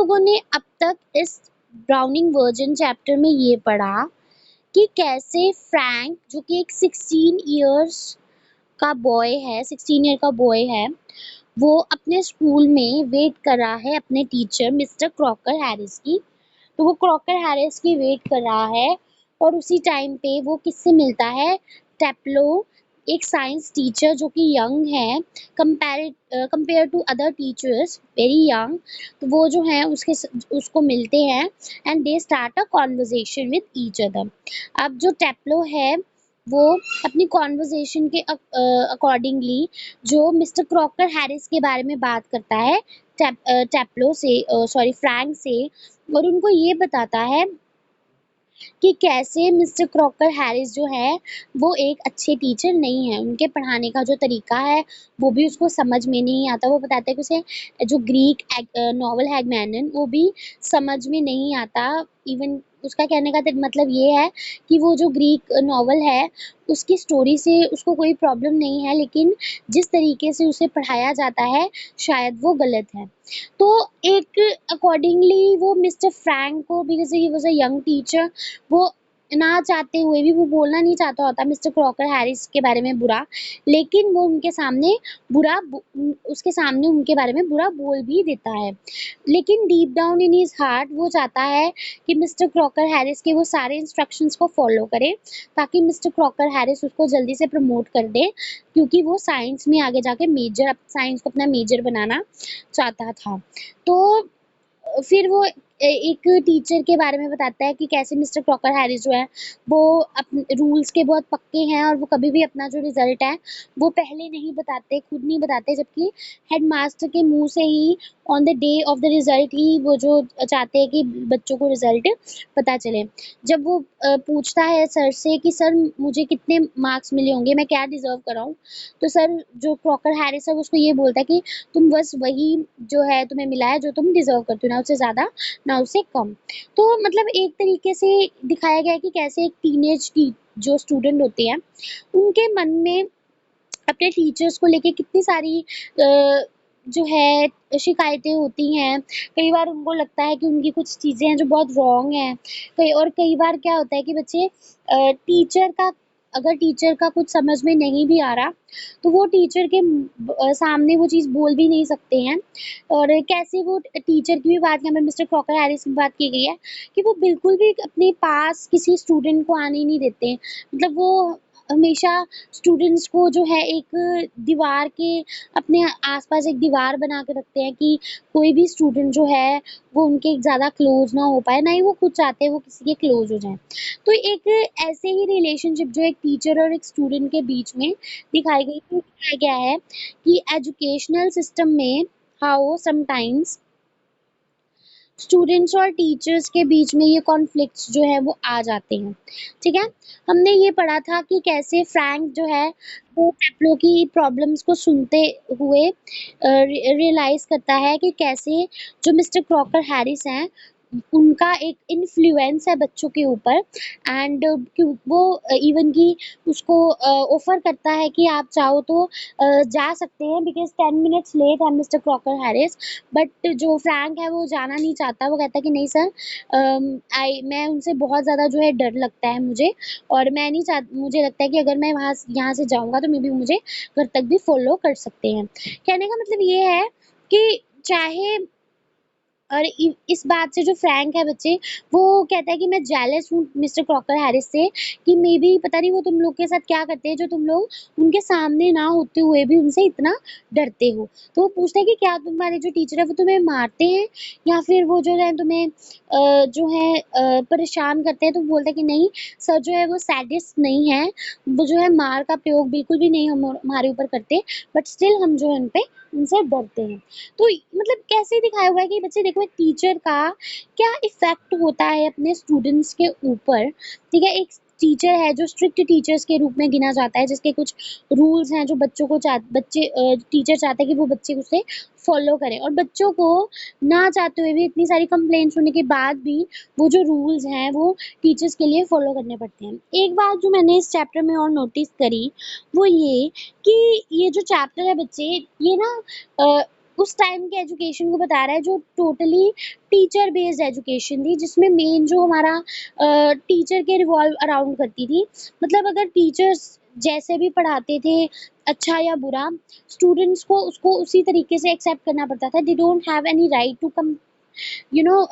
लोगों ने अब तक इस ब्राउनिंग वर्जन चैप्टर में ये पढ़ा कि कैसे फ्रैंक जो कि एक 16 ईयर का बॉय है, वो अपने स्कूल में वेट कर रहा है अपने टीचर मिस्टर क्रॉकर हैरिस की। तो वो क्रॉकर हैरिस की वेट कर रहा है और उसी टाइम पे वो किससे मिलता है, टेप्लो, एक साइंस टीचर जो कि यंग है, compare to other teachers very young. तो वो जो है उसको मिलते हैं and they start a conversation with each other. अब जो टेप्लो है वो अपनी कॉन्वर्जेशन के अकॉर्डिंगली जो मिस्टर क्रॉकर हैरिस के बारे में बात करता है टेप्लो से, सॉरी फ्रैंक से, और उनको ये बताता है कि कैसे मिस्टर क्रॉकर हैरिस जो है वो एक अच्छे टीचर नहीं है। उनके पढ़ाने का जो तरीका है वो भी उसको समझ में नहीं आता। वो बताता है कि उसे जो ग्रीक नॉवल हैगमैनन वो भी समझ में नहीं आता। इवन उसका कहने का मतलब ये है कि वो जो ग्रीक नॉवल है उसकी स्टोरी से उसको कोई प्रॉब्लम नहीं है, लेकिन जिस तरीके से उसे पढ़ाया जाता है शायद वो गलत है। तो एक अकॉर्डिंगली वो मिस्टर फ्रैंक को, because he was a young teacher, वो ना चाहते हुए भी वो बोलना नहीं चाहता होता मिस्टर क्रॉकर हैरिस के बारे में बुरा, लेकिन वो उसके सामने उनके बारे में बुरा बोल भी देता है। लेकिन deep down in his heart वो चाहता है कि मिस्टर क्रॉकर हैरिस के वो सारे इंस्ट्रक्शंस को फॉलो करे, ताकि मिस्टर क्रॉकर हैरिस उसको जल्दी से प्रमोट कर दे, क्योंकि वो साइंस में आगे जाके साइंस को अपना मेजर बनाना चाहता था। तो फिर वो एक टीचर के बारे में बताता है कि कैसे मिस्टर क्रॉकर हैरिस जो है वो रूल्स के बहुत पक्के हैं और वो कभी भी अपना जो रिजल्ट है वो पहले नहीं बताते, खुद नहीं बताते, जबकि हेडमास्टर के मुंह से ही on the day of the result ही वो जो चाहते हैं कि बच्चों को रिजल्ट पता चले। जब वो पूछता है सर से कि सर मुझे कितने मार्क्स मिले होंगे, मैं क्या डिजर्व कर रहा हूँ, तो सर जो क्रॉकर हैरिस है वो उसको ये बोलता है कि तुम बस वही जो है तुम्हें मिला है जो तुम डिजर्व करते हो, ना उससे ज़्यादा ना उससे कम। तो मतलब एक तरीके से दिखाया गया है कि कैसे एक टीनेज की जो स्टूडेंट होते हैं उनके मन में अपने टीचर्स को लेके कितनी सारी जो है शिकायतें होती हैं। कई बार उनको लगता है कि उनकी कुछ चीज़ें हैं जो बहुत रॉन्ग हैं। कई बार क्या होता है कि बच्चे अगर टीचर का कुछ समझ में नहीं भी आ रहा तो वो टीचर के सामने वो चीज़ बोल भी नहीं सकते हैं। और कैसे वो टीचर की भी बात यहाँ पे मिस्टर क्रॉकर हैरिस की बात की गई है कि वो बिल्कुल भी अपने पास किसी स्टूडेंट को आने ही नहीं देते। मतलब वो हमेशा स्टूडेंट्स को जो है एक दीवार के अपने आस-पास एक दीवार बना के रखते हैं कि कोई भी स्टूडेंट जो है वो उनके ज़्यादा क्लोज़ ना हो पाए, ना ही वो खुद चाहते हैं वो किसी के क्लोज़ हो जाएँ। तो एक ऐसे ही रिलेशनशिप जो एक टीचर और एक स्टूडेंट के बीच में दिखाया गया है कि एजुकेशनल सिस्टम में हाउ समटाइम्स स्टूडेंट्स और टीचर्स के बीच में ये कॉन्फ्लिक्ट्स जो है वो आ जाते हैं। ठीक है? हमने ये पढ़ा था कि कैसे फ्रैंक जो है वो टेप्लो की प्रॉब्लम्स को सुनते हुए रियलाइज़ करता है कि कैसे जो मिस्टर क्रॉकर हैरिस हैं उनका एक इन्फ्लुएंस है बच्चों के ऊपर। एंड वो इवन कि उसको ऑफ़र करता है कि आप चाहो तो जा सकते हैं, बिकॉज़ 10 मिनट्स लेट है मिस्टर क्रॉकर हैरिस। बट जो फ्रैंक है वो जाना नहीं चाहता। वो कहता है कि नहीं सर, मैं उनसे बहुत ज़्यादा जो है डर लगता है मुझे, और मैं नहीं चाह मुझे लगता है कि अगर मैं यहाँ से जाऊँगा तो मे बी मुझे घर तक भी फ़ॉलो कर सकते हैं। कहने का मतलब ये है कि चाहे और इस बात से जो फ्रैंक है बच्चे, वो कहता है कि मैं जेलस हूँ मिस्टर क्रॉकर हैरिस से कि मे बी पता नहीं वो तुम लोग के साथ क्या करते हैं जो तुम लोग उनके सामने ना होते हुए भी उनसे इतना डरते हो। तो वो पूछता है कि क्या तुम्हारे जो टीचर है वो तुम्हें मारते हैं या फिर वो जो है तुम्हें जो है परेशान करते हैं? तो बोलता है कि नहीं सर, जो है वो सैडिस्ट नहीं है, वो जो है मार का प्रयोग बिल्कुल भी नहीं हमारे ऊपर करते, बट स्टिल हम जो है उनसे डरते हैं। तो मतलब कैसे दिखाया हुआ है कि बच्चे देखो एक टीचर का क्या इफ़ेक्ट होता है अपने स्टूडेंट्स के ऊपर, ठीक है? एक टीचर है जो स्ट्रिक्ट टीचर्स के रूप में गिना जाता है, जिसके कुछ रूल्स हैं जो टीचर चाहते हैं कि वो बच्चे उसे फॉलो करें, और बच्चों को ना चाहते हुए भी इतनी सारी कंप्लेंट्स होने के बाद भी वो जो रूल्स हैं वो टीचर्स के लिए फॉलो करने पड़ते हैं। एक बात जो मैंने इस चैप्टर में और नोटिस करी वो ये कि ये जो चैप्टर है बच्चे, ये ना उस टाइम के एजुकेशन को बता रहा है जो टोटली टीचर बेस्ड एजुकेशन थी, जिसमें मेन जो हमारा टीचर के रिवॉल्व अराउंड करती थी। मतलब अगर टीचर्स जैसे भी पढ़ाते थे, अच्छा या बुरा, स्टूडेंट्स को उसको उसी तरीके से एक्सेप्ट करना पड़ता था। They don't have any right to you know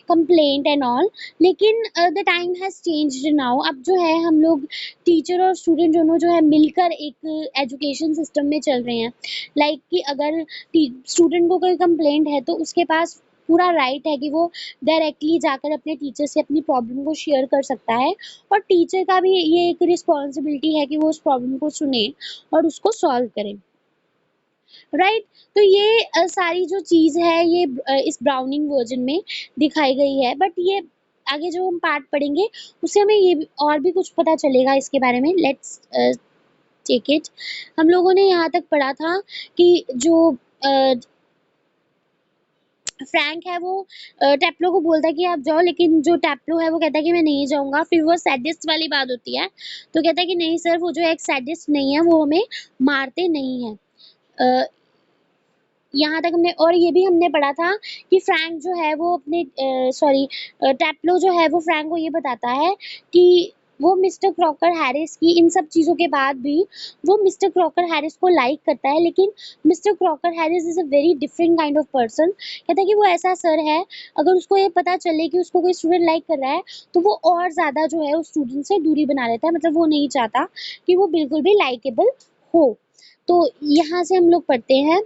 complaint and all. लेकिन the time has changed now. अब जो है हम लोग टीचर और स्टूडेंट दोनों जो है मिलकर एक एजुकेशन सिस्टम में चल रहे हैं। लाइक कि अगर स्टूडेंट को कोई कंप्लेंट है तो उसके पास पूरा राइट है कि वो डायरेक्टली जाकर अपने टीचर से अपनी प्रॉब्लम को शेयर कर सकता है, और टीचर का भी ये एक रिस्पॉन्सिबिलिटी है कि वो उस प्रॉब्लम को सुने और उसको सॉल्व करे। राइट। तो ये सारी जो चीज़ है ये इस ब्राउनिंग वर्जन में दिखाई गई है, बट ये आगे जो हम पार्ट पढ़ेंगे उससे हमें ये भी और भी कुछ पता चलेगा इसके बारे में। Let's take it. हम लोगों ने यहाँ तक पढ़ा था कि जो फ्रैंक है वो टेप्लो को बोलता है कि आप जाओ, लेकिन जो टेप्लो है वो कहता है कि मैं नहीं जाऊँगा। फिर वो सैडिस्ट वाली बात होती है, तो कहता है कि नहीं सर, वो जो एक सैडिस्ट नहीं है, वो हमें मारते नहीं हैं। अ, यहाँ तक हमने, और ये भी हमने पढ़ा था कि फ्रैंक जो है वो अपने टेप्लो जो है वो फ्रैंक को ये बताता है कि वो मिस्टर क्रॉकर हैरिस की इन सब चीज़ों के बाद भी वो मिस्टर क्रॉकर हैरिस को लाइक करता है, लेकिन mister Crocker Harris is a very different kind of person. कहता है कि वो ऐसा सर है, अगर उसको ये पता चले कि उसको कोई स्टूडेंट लाइक कर रहा है तो वो और ज़्यादा जो है उस स्टूडेंट से दूरी बना लेता है। मतलब वो नहीं चाहता कि वो बिल्कुल भी लाइकेबल हो। तो यहाँ से हम लोग पढ़ते हैं,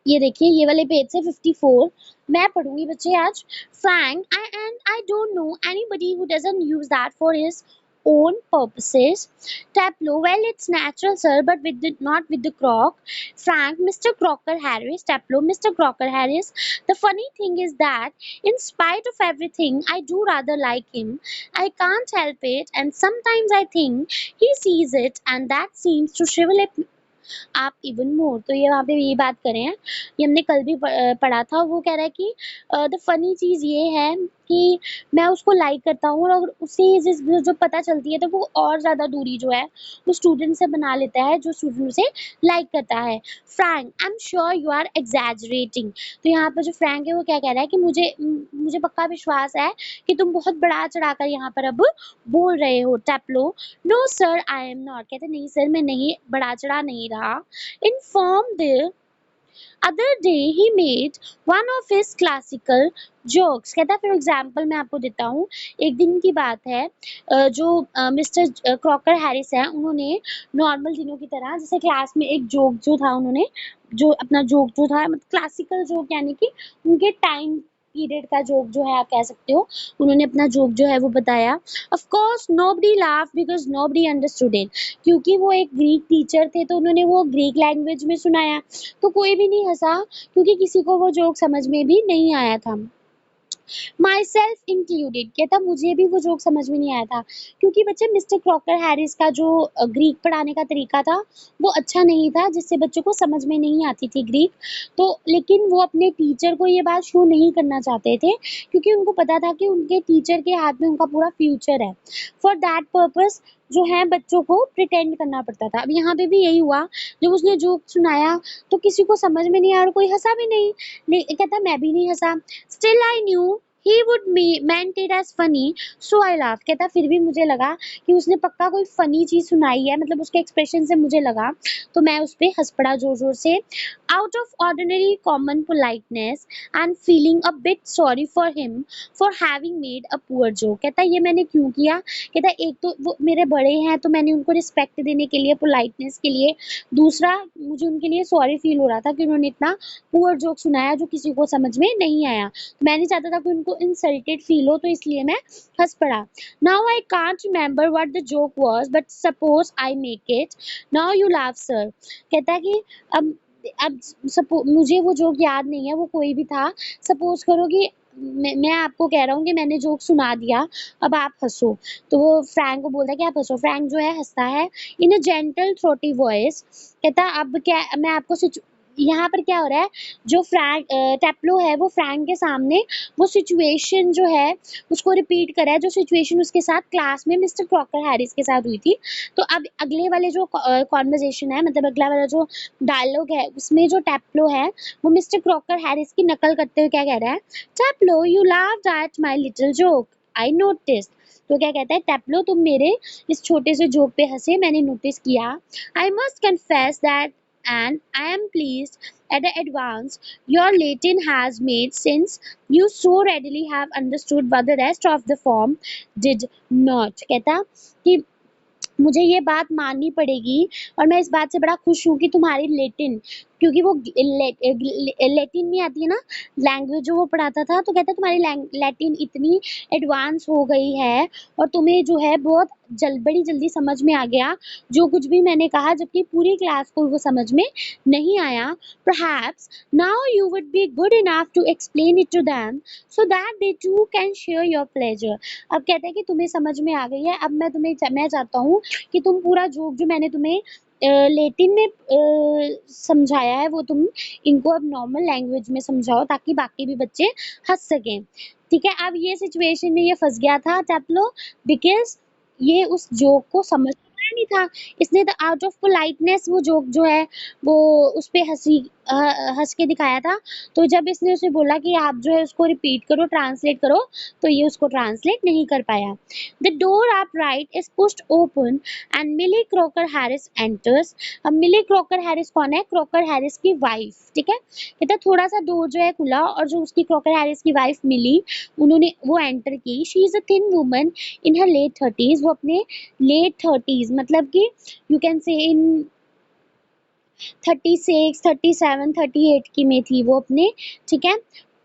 ये देखिए ये वाले पेज से 54 मैं पढ़ूंगी बच्चे आज। Frank I don't know anybody who doesn't use that for his own purposes. Tableau, well, it's natural, sir, but not with the croc. Frank, Mr. Crocker Harris. Tableau, Mr. Crocker Harris. The funny thing is that, in spite of everything, I do rather like him. I can't help it, and sometimes I think he sees it, and that seems to shrivel up आप even more. तो ये वहाँ पे ये बात कर रहे हैं, ये हमने कल भी पढ़ा था। वो कह रहा है कि द फनी चीज़ ये है कि मैं उसको लाइक करता हूँ, और अगर उसे जिस जो पता चलती है तो वो और ज़्यादा दूरी जो है वो स्टूडेंट से बना लेता है जो स्टूडेंट उसे लाइक करता है। Frank, I am sure you are exaggerating. तो यहाँ पर जो फ्रैंक है वो क्या कह रहा है कि मुझे पक्का विश्वास है कि तुम बहुत बढ़ा चढ़ाकर यहाँ पर अब बोल रहे हो। Teplo, no sir I am not. कहते नहीं सर मैं नहीं बढ़ा चढ़ा नहीं रहा। इन्फॉर्म द अदर डे ही made one of his classical jokes. कहता है फॉर एग्जाम्पल मैं आपको देता हूँ, एक दिन की बात है, जो मिस्टर क्रॉकर हैरिस है उन्होंने नॉर्मल दिनों की तरह जैसे क्लास में एक जोक जो था, उन्होंने जो अपना जोक जो था, मतलब क्लासिकल जोक यानी कि उनके टाइम पीरियड का जोक जो है आप कह सकते हो, उन्होंने अपना जोक जो है वो बताया। Of course nobody laugh because nobody understood it. क्योंकि वो एक ग्रीक टीचर थे तो उन्होंने वो ग्रीक लैंग्वेज में सुनाया, तो कोई भी नहीं हंसा क्योंकि किसी को वो जोक समझ में भी नहीं आया था। My self included. कहता मुझे भी वो जोक समझ में नहीं आया था, क्योंकि बच्चे मिस्टर क्रॉकर हैरिस का जो ग्रीक पढ़ाने का तरीका था वो अच्छा नहीं था, जिससे बच्चों को समझ में नहीं आती थी ग्रीक। तो लेकिन वो अपने टीचर को ये बात शो नहीं करना चाहते थे, क्योंकि उनको पता था कि उनके टीचर के हाथ में उनका पूरा फ्यूचर है। फॉर दैट पर्पस जो है बच्चों को प्रिटेंड करना पड़ता था। अब यहाँ पे भी यही हुआ, जब उसने जोक सुनाया तो किसी को समझ में नहीं आया और कोई हंसा भी नहीं। कहता मैं भी नहीं हंसा। Still I knew he would meant it as funny, so I laughed। कहता फिर भी मुझे लगा कि उसने पक्का कोई फनी चीज सुनाई है, मतलब उसके एक्सप्रेशन से मुझे लगा, तो मैं उस पे हंस पड़ा जोर जोर से। Out of ordinary common politeness and feeling a bit sorry for him for having made a poor joke. कहता ये मैंने क्यों किया। कहता एक तो वो मेरे बड़े हैं तो मैंने उनको रिस्पेक्ट देने के लिए, पोलाइटनेस के लिए, दूसरा मुझे उनके लिए सॉरी फील हो रहा था कि उन्होंने इतना पुअर जोक सुनाया जो किसी को समझ में नहीं आया। मैं नहीं चाहता था कि उनको इंसल्टेड फील हो, तो इसलिए मैं हंस पड़ा। Now I can't remember what the joke was, but suppose I make it, now you laugh sir. कहता है कि अब मुझे वो जोक याद नहीं है, वो कोई भी था। सपोज करो कि मैं आपको कह रहा हूँ कि मैंने जोक सुना दिया, अब आप हंसो। तो वो फ्रैंक को बोलता है कि आप हंसो। फ्रैंक जो है हंसता है इन अ जेंटल थ्रोटी वॉइस। कहता अब क्या मैं आपको यहाँ पर क्या हो रहा है, जो टेप्लो है वो फ्रैंक के सामने वो सिचुएशन जो है उसको रिपीट कर रहा है, जो सिचुएशन उसके साथ क्लास में मिस्टर क्रॉकर हैरिस के साथ हुई थी। तो अब अगले वाले जो कॉन्वर्जेशन है, मतलब अगला वाला जो डायलॉग है, उसमें जो टेप्लो है वो मिस्टर क्रॉकर हैरिस की नकल करते हुए क्या कह रहा है, Teplo you laughed at my little joke, I noticed. तो क्या कहता है, टेप्लो तुम मेरे इस छोटे से जोक पे हंसे, मैंने नोटिस किया। I must confess that and I am pleased at the advance your Latin has made, since you so readily have understood what the rest of the form did not। कहता कि मुझे ये बात माननी पड़ेगी और मैं इस बात से बड़ा खुश हूँ कि तुम्हारी लेटिन, क्योंकि वो लेटिन में आती है ना लैंग्वेज जो वो पढ़ाता था, तो कहता है तुम्हारी लैटिन इतनी एडवांस हो गई है और तुम्हें जो है बहुत बड़ी जल्दी समझ में आ गया जो कुछ भी मैंने कहा, जबकि पूरी क्लास को वो समझ में नहीं आया। Perhaps now you would be good enough to explain it to them so that they too can share your pleasure। अब कहता है कि तुम्हें समझ में आ गई है, अब मैं चाहता हूँ कि तुम पूरा जोक जो मैंने तुम्हें लेटिन में समझाया है वो तुम इनको अब नॉर्मल लैंग्वेज में समझाओ ताकि बाकी भी बच्चे हंस सकें। ठीक है, अब ये सिचुएशन में ये फंस गया था टेप्लो, बिकॉज ये उस जोक को समझ नहीं था। इसने तो आउट ऑफ पोलाइटनेस वो जोक जो है वो उस पे हंस के दिखाया था। तो जब इसने उसे बोला कि आप जो है उसको रिपीट करो, ट्रांसलेट करो, तो ये उसको ट्रांसलेट नहीं कर पाया। The door up right is pushed open and Millie Crocker Harris enters. अब मिली क्रॉकर हैरिस कौन है, क्रॉकर हैरिस की वाइफ। ठीक है, कहता थोड़ा सा डोर जो है खुला और जो उसकी क्रॉकर हैरिस की वाइफ मिली उन्होंने वो एंटर की। She is a thin woman in her late 30s। वो अपने लेट 30s मतलब कि यू कैन से इन 36, 37, 38 की में थी वो अपने। ठीक है,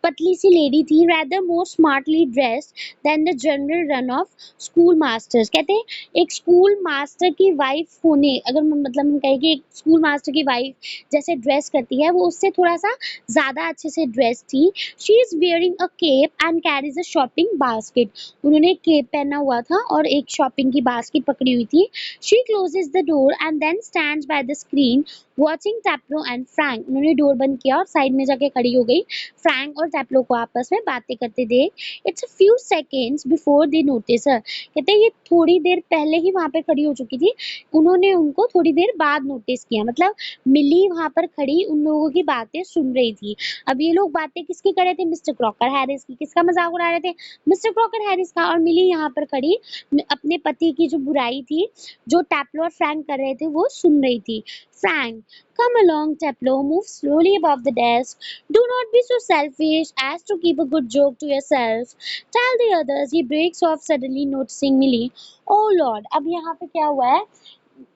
पतली सी लेडी थी, rather more smartly dressed than the general run of school masters। कहते हैं एक स्कूल मास्टर की वाइफ होने, अगर मतलब हम कहें कि एक स्कूल मास्टर की वाइफ जैसे ड्रेस करती है वो उससे थोड़ा सा ज्यादा अच्छे से ड्रेस थी। She is wearing a cape and carries a shopping basket। उन्होंने एक केप पहना हुआ था और एक शॉपिंग की बास्केट पकड़ी हुई थी। She closes the door and then stands by the screen watching Teplo and Frank. उन्होंने डोर बंद किया और साइड में जाके खड़ी हो गई, फ्रैंक और टेप्लो को आपस में बातें करते देख। It's a few seconds before they notice her. कहते हैं ये थोड़ी देर पहले ही वहां पे खड़ी हो चुकी थी, उन्होंने उनको थोड़ी देर बाद नोटिस किया। मतलब मिली वहां पर खड़ी उन लोगों की बातें सुन रही थी। अब ये लोग बातें किसकी कर रहे थे, मिस्टर क्रॉकर हैरिस की। किसका मजाक उड़ा रहे थे, मिस्टर क्रॉकर हैरिस का। और मिली यहाँ पर खड़ी अपने पति की जो बुराई थी जो टेप्लो और फ्रैंक कर रहे थे वो सुन रही थी। Frank, come along, Teplo. Move slowly above the desk. Do not be so selfish as to keep a good joke to yourself. Tell the others. He breaks off suddenly, noticing Millie. Oh Lord, अब यहाँ पे क्या हुआ है,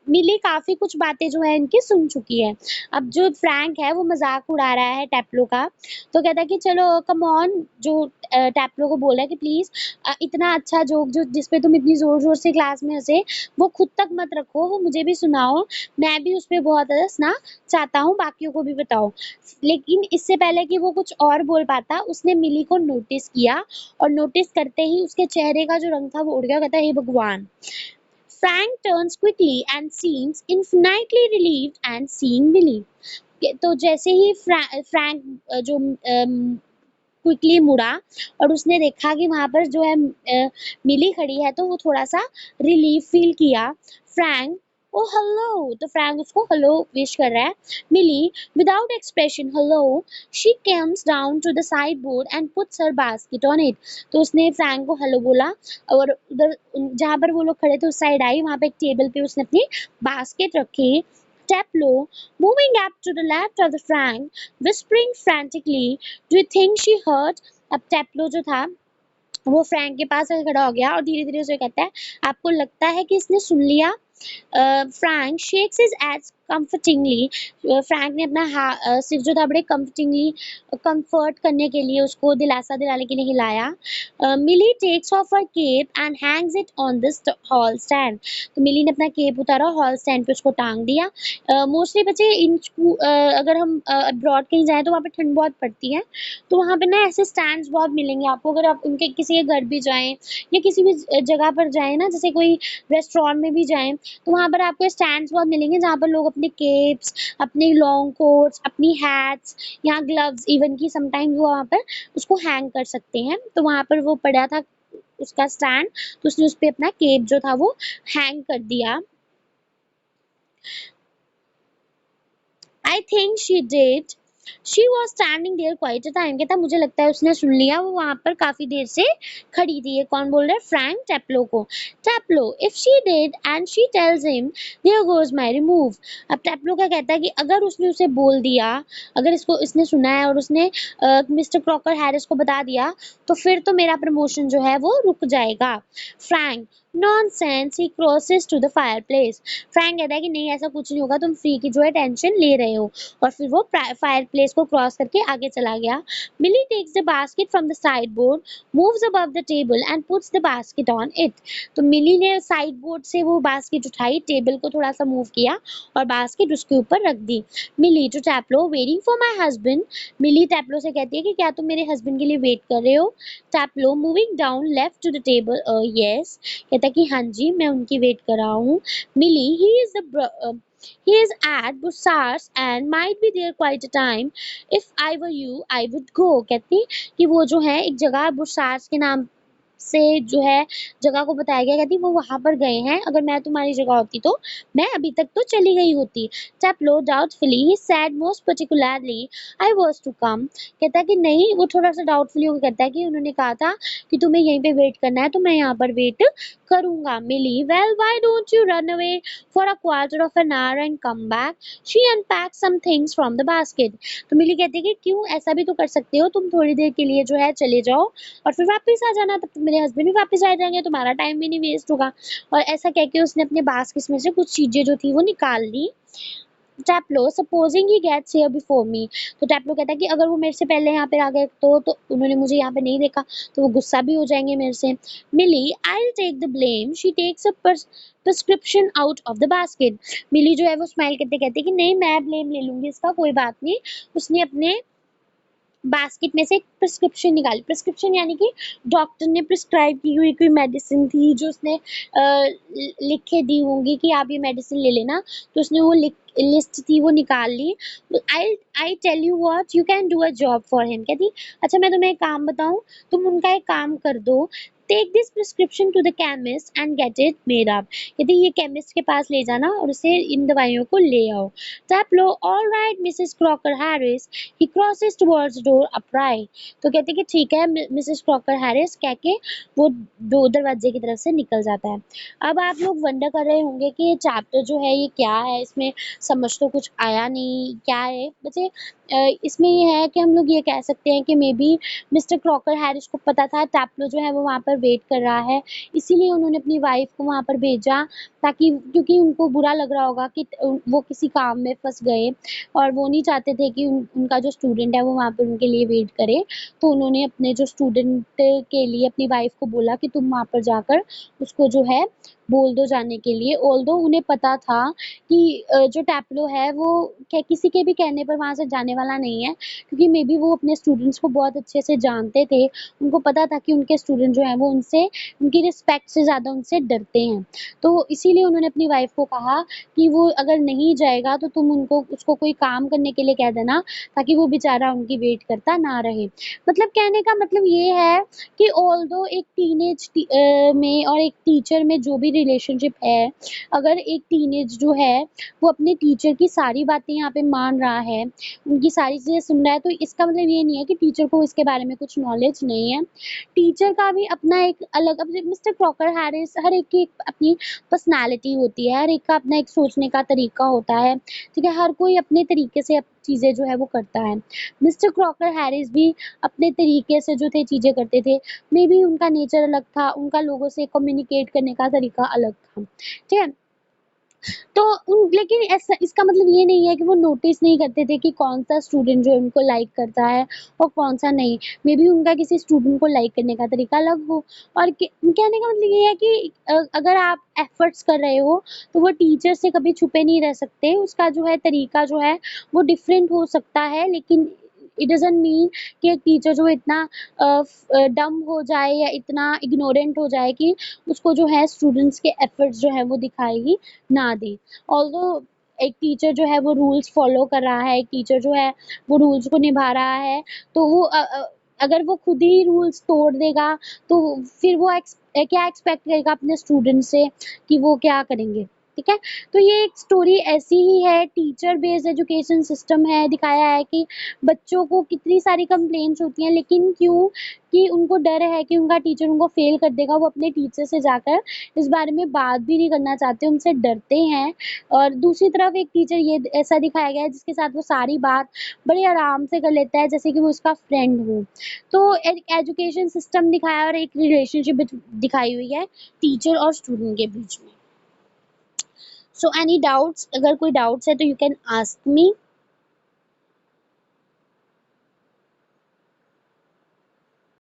मिली काफी कुछ बातें जो है इनकी सुन चुकी है। अब जो फ्रैंक है वो मजाक उड़ा रहा है टेप्लो का, तो कहता है कि चलो कम ऑन, जो टेप्लो को बोला कि प्लीज इतना अच्छा जोक जो जिसपे तुम इतनी जोर जोर से क्लास में हंसे वो खुद तक मत रखो, वो मुझे भी सुनाओ, मैं भी उस पर बहुत हंसना चाहता हूँ, बाकियों को भी बताओ। लेकिन इससे पहले कि वो कुछ और बोल पाता उसने मिली को नोटिस किया और नोटिस करते ही उसके चेहरे का जो रंग था वो उड़ गया। कहता है हे भगवान। Frank turns quickly and seems infinitely relieved and seeing Millie। तो जैसे ही फ्रैंक जो क्विकली मुड़ा और उसने देखा कि वहां पर जो है मिली खड़ी है, तो वो थोड़ा सा रिलीफ फील किया। फ्रैंक ओ हेलो, तो फ्रैंक उसको हेलो विश कर रहा है। Milly without expression hello, she comes down to the sideboard and puts her basket on it. तो उसने फ्रैंक को हेलो बोला और उधर जहां पर वो लोग खड़े थे उस साइड आई, वहां पे एक टेबल पे उसने अपनी बास्केट रखी। Tableau, moving up to the left of the Frank, whispering frantically, "Do you think she heard?" अब टेप्लो जो था वो फ्रैंक के पास आके खड़ा हो गया और धीरे धीरे उसे कहता है आपको लगता है कि इसने सुन लिया। Frank shakes his head comfortingly. Frank ने अपना सिर जो था बड़े कंफर्टिंगली कंफर्ट करने के लिए उसको दिलासा दिलाने के लिए हिलाया। Milly takes off her cap and hangs it on this hall stand. तो मिली ने अपना केप उतारा हॉल स्टैंड पे उसको टांग दिया। मोस्टली बच्चे अगर हम अब्रॉड कहीं जाएं तो वहाँ पे ठंड बहुत पड़ती है, तो वहाँ पे ना ऐसे स्टैंड्स बहुत मिलेंगे आपको। अगर आप उनके किसी के घर भी जाएं या किसी भी जगह पर जाएं ना, जैसे कोई रेस्टोरेंट में भी जाएं, तो वहाँ पर आपको स्टैंड्स बहुत मिलेंगे जहाँ पर लोग अपनी अपने केप्स, अपने लॉन्ग कोट्स, अपनी हैट्स, यहाँ ग्लव्स इवन कि समटाइम्स वो वहाँ पर उसको हैंग कर सकते हैं। तो वहाँ पर वो पड़ा था उसका स्टैंड, तो उसने उस पे अपना केप जो था वो हैंग कर दिया। I think she did. She was standing there quite a time. कहता मुझे लगता है उसने सुन लिया, वो वहां पर काफी देर से खड़ी थी। ये कौन बोल रहा है? फ्रैंक टेप्लो को। टेप्लो, if she did and she tells him, there goes my remove. अब टेप्लो क्या कहता है कि अगर उसने उसे बोल दिया, अगर इसको इसने सुना है और उसने मिस्टर क्रॉकर हैरिस को बता दिया, तो फिर तो मेरा प्रमोशन जो है वो रुक जाएगा। Frank, nonsense, he crosses to the fireplace. Frank कहता है कि नहीं ऐसा कुछ नहीं होगा, तुम फ्री की जो है टेंशन ले रहे हो। और फिर वो फायर प्लेस को क्रॉस करके आगे चला गया। Millie takes the basket from the sideboard, moves above the table and puts the basket on it. तो मिली ने साइड बोर्ड से वो बास्केट उठाई, टेबल को थोड़ा सा मूव किया और बास्केट उसके ऊपर रख दी। Millie to Taplow, waiting for my husband. Millie Taplow से कहती है कि क्या तुम मेरे हस्बैंड के लिए वेट कर रहे हो? Taplow, moving down left to the table, yes. कहता है कि हाँ जी मैं उनकी वेट कर रहा हूँ। मिली, he is at Bussards and might be there quite a time. If I were you, I would go. कहती कि वो जो है एक जगह बुसार्स के नाम से जो है जगह को बताया गया, कहती वो वहां पर गए हैं, अगर मैं तुम्हारी जगह होती तो मैं अभी तक तो चली गई होती। Taplo doubtfully, he said most particularly I was to come. कहता है कि नहीं, वो थोड़ा सा डाउटफुली होकर कहता है कि उन्होंने कहा था कि तुम्हें यहीं पे वेट करना है, तो मैं यहाँ पर वेट करूंगा। मिली, well why don't you run away for a quarter of an hour and come back? She unpacked some things from the basket. तो मिली कहती है कि क्यों, ऐसा भी तो कर सकते हो, तुम थोड़ी देर के लिए जो है चले जाओ और फिर वापस आ जाना, तब तक मेरे हस्बैंड भी वापस आ जाएंगे, तुम्हारा टाइम भी नहीं वेस्ट होगा। और ऐसा कह के उसने अपने बास्केट में से कुछ चीजें जो थी वो निकाल ली। Taplow, supposing he gets here before me. तो टैप्लो कहता है कि अगर वो मेरे से पहले यहाँ पे आ गए तो उन्होंने मुझे यहाँ पे नहीं देखा तो वो गुस्सा भी हो जाएंगे मेरे से। Millie, I will take the blame. She takes a prescription out of the basket. Millie जो है वो स्माइल करते कहती है कि नहीं मैं ब्लेम ले लूंगी इसका, कोई बात नहीं। उसने अपने बास्केट में से एक प्रिस्क्रिप्शन निकाली। प्रिस्क्रिप्शन यानी कि डॉक्टर ने प्रिस्क्राइब की हुई कोई मेडिसिन थी जो उसने लिख के दी होंगी कि आप ये मेडिसिन ले लेना, तो उसने वो लिस्ट थी वो निकाल ली। I I tell you what, you can do a job for him. कहती अच्छा मैं तुम्हें एक काम बताऊं, तुम उनका एक काम कर दो, take this prescription to the chemist and get it made up. कहती ये केमिस्ट के पास ले जाना और उसे इन दवाइयों को ले आओ। Taplow, all right Mrs Crocker Harris. He crosses towards door upright. तो कहते कि ठीक है मिसेस क्रॉकर हैरिस कह के वो दो दरवाजे की तरफ से निकल जाता है। अब आप लोग वंडर कर रहे होंगे कि ये चैप्टर जो है ये क्या है, इसमें समझ तो कुछ आया नहीं, क्या है बच्चे। इसमें ये है कि हम लोग ये कह सकते हैं कि may be mister Crocker Harris को पता था टैप्लो जो है वो वहाँ पर वेट कर रहा है, इसीलिए उन्होंने अपनी वाइफ को वहाँ पर भेजा, ताकि क्योंकि उनको बुरा लग रहा होगा कि वो किसी काम में फंस गए और वो नहीं चाहते थे कि उनका जो स्टूडेंट है वो वहाँ पर उनके लिए वेट करे। तो उन्होंने अपने जो स्टूडेंट के लिए अपनी वाइफ को बोला कि तुम वहाँ पर जाकर उसको जो है बोल दो जाने के लिए। ऑल्दो उन्हें पता था कि जो टैप्लो है वो किसी के भी कहने पर वहाँ से जाने वाला नहीं है, क्योंकि मे बी वो अपने स्टूडेंट्स को बहुत अच्छे से जानते थे। उनको पता था कि उनके स्टूडेंट जो है वो उनसे उनकी रिस्पेक्ट से ज़्यादा उनसे डरते हैं। तो इसीलिए उन्होंने अपनी वाइफ को कहा कि वो अगर नहीं जाएगा तो तुम उनको उसको कोई काम करने के लिए कह देना, ताकि वो बेचारा उनकी वेट करता ना रहे। मतलब कहने का मतलब ये है कि ऑल्दो एक टीनेज में और एक टीचर में जो भी रिलेशनशिप है, अगर एक टीनेज जो है वो अपने टीचर की सारी बातें यहाँ पे मान रहा है, उनकी सारी चीज़ें सुन रहा है, तो इसका मतलब ये नहीं है कि टीचर को इसके बारे में कुछ नॉलेज नहीं है। टीचर का भी अपना एक अलग, अब मिस्टर क्रॉकर हैरिस हर एक की एक अपनी पर्सनैलिटी होती है, हर एक का अपना एक सोचने का तरीका होता है, ठीक है, हर कोई अपने तरीके से चीज़ें जो है वो करता है। मिस्टर क्रॉकर हैरिस भी अपने तरीके से जो थे चीज़ें करते थे, मे बी उनका नेचर अलग था, उनका लोगों से कम्युनिकेट करने का तरीका अलग था, ठीक है। तो लेकिन ऐसा इसका मतलब ये नहीं है कि वो नोटिस नहीं करते थे कि कौन सा स्टूडेंट जो है उनको लाइक करता है और कौन सा नहीं। मे बी उनका किसी स्टूडेंट को लाइक करने का तरीका अलग हो। और कहने का मतलब ये है कि अगर आप एफर्ट्स कर रहे हो तो वो टीचर से कभी छुपे नहीं रह सकते, उसका जो है तरीका जो है वो डिफरेंट हो सकता है, लेकिन इट डजंट मीन कि एक टीचर जो इतना डम हो जाए या इतना इग्नोरेंट हो जाए कि उसको जो है स्टूडेंट्स के एफर्ट्स जो है वो दिखाई ही ना दे। ऑल्दो एक टीचर जो है वो रूल्स फ़ॉलो कर रहा है, एक टीचर जो है वो रूल्स को निभा रहा है, तो वो अगर वो खुद ही रूल्स तोड़ देगा, तो फिर वो क्या एक्सपेक्ट करेगा अपने स्टूडेंट से कि वो क्या करेंगे, ठीक है? तो ये एक स्टोरी ऐसी ही है, टीचर बेस्ड एजुकेशन सिस्टम है, दिखाया है कि बच्चों को कितनी सारी कंप्लेंट्स होती हैं, लेकिन क्यों कि उनको डर है कि उनका टीचर उनको फेल कर देगा, वो अपने टीचर से जाकर इस बारे में बात भी नहीं करना चाहते, उनसे डरते हैं। और दूसरी तरफ एक टीचर ये ऐसा दिखाया गया है जिसके साथ वो सारी बात बड़े आराम से कर लेता है, जैसे कि वो उसका फ्रेंड हो। तो एक एजुकेशन सिस्टम दिखाया और एक रिलेशनशिप दिखाई हुई है टीचर और स्टूडेंट के बीच में। सो एनी डाउट्स, अगर कोई डाउट्स है तो यू कैन आस्क मी।